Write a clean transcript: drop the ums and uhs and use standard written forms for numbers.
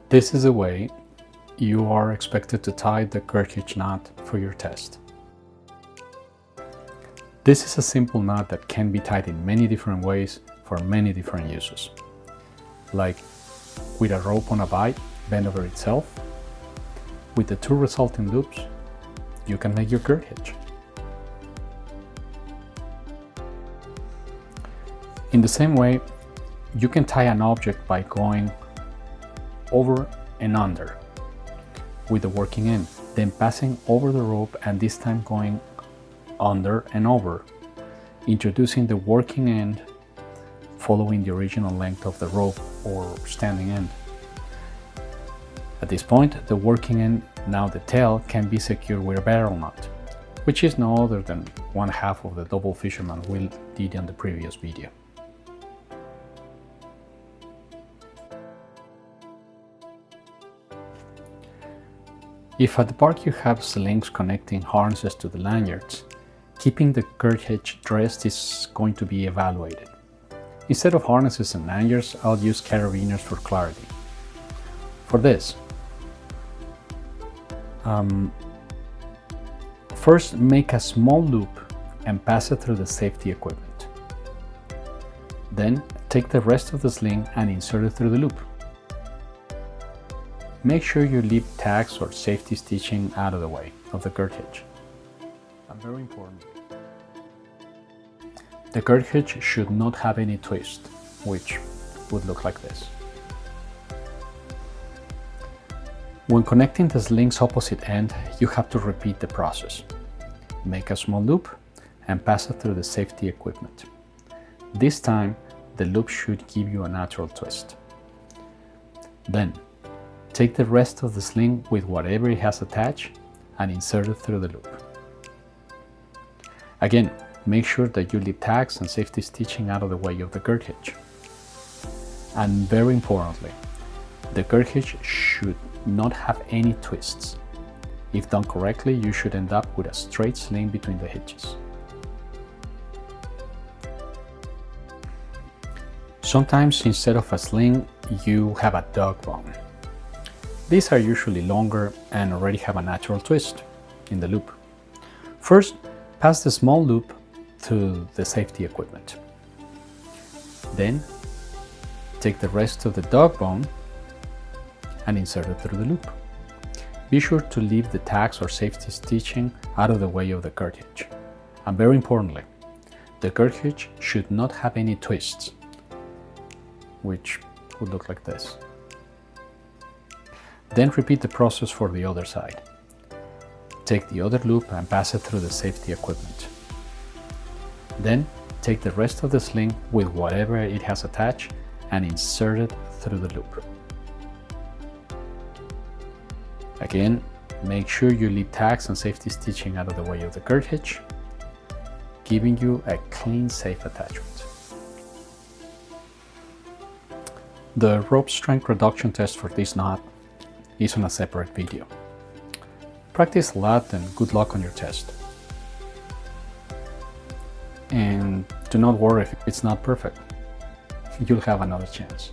This is the way you are expected to tie the Girth hitch knot for your test. This is a simple knot that can be tied in many different ways for many different uses, like with a rope on a bight bent over itself. With the two resulting loops, you can make your Girth hitch. In the same way, you can tie an object by going over and under with the working end, then passing over the rope and this time going under and over, introducing the working end following the original length of the rope or standing end. At this point, the working end, now the tail, can be secured with a barrel knot, which is no other than 1/2 of the double fisherman wheel did in the previous video. If at the park you have slings connecting harnesses to the lanyards, keeping the Girth hitch dressed is going to be evaluated. Instead of harnesses and lanyards, I'll use carabiners for clarity. For this, first make a small loop and pass it through the safety equipment. Then take the rest of the sling and insert it through the loop. Make sure you leave tags or safety stitching out of the way of the Girth hitch. And very important, the Girth hitch should not have any twist, which would look like this. When connecting the sling's opposite end, you have to repeat the process. Make a small loop and pass it through the safety equipment. This time, the loop should give you a natural twist. Then, take the rest of the sling with whatever it has attached and insert it through the loop. Again, make sure that you leave tags and safety stitching out of the way of the Girth hitch. And very importantly, the Girth hitch should not have any twists. If done correctly, you should end up with a straight sling between the hitches. Sometimes instead of a sling, you have a dog bone. These are usually longer and already have a natural twist in the loop. First, pass the small loop to the safety equipment. Then, take the rest of the dog bone and insert it through the loop. Be sure to leave the tags or safety stitching out of the way of the Girth hitch. And very importantly, the Girth hitch should not have any twists, which would look like this. Then repeat the process for the other side. Take the other loop and pass it through the safety equipment. Then take the rest of the sling with whatever it has attached and insert it through the loop. Again, make sure you leave tags and safety stitching out of the way of the Girth hitch, giving you a clean, safe attachment. The rope strength reduction test for this knot is on a separate video. Practice a lot and good luck on your test. And do not worry if it's not perfect. You'll have another chance.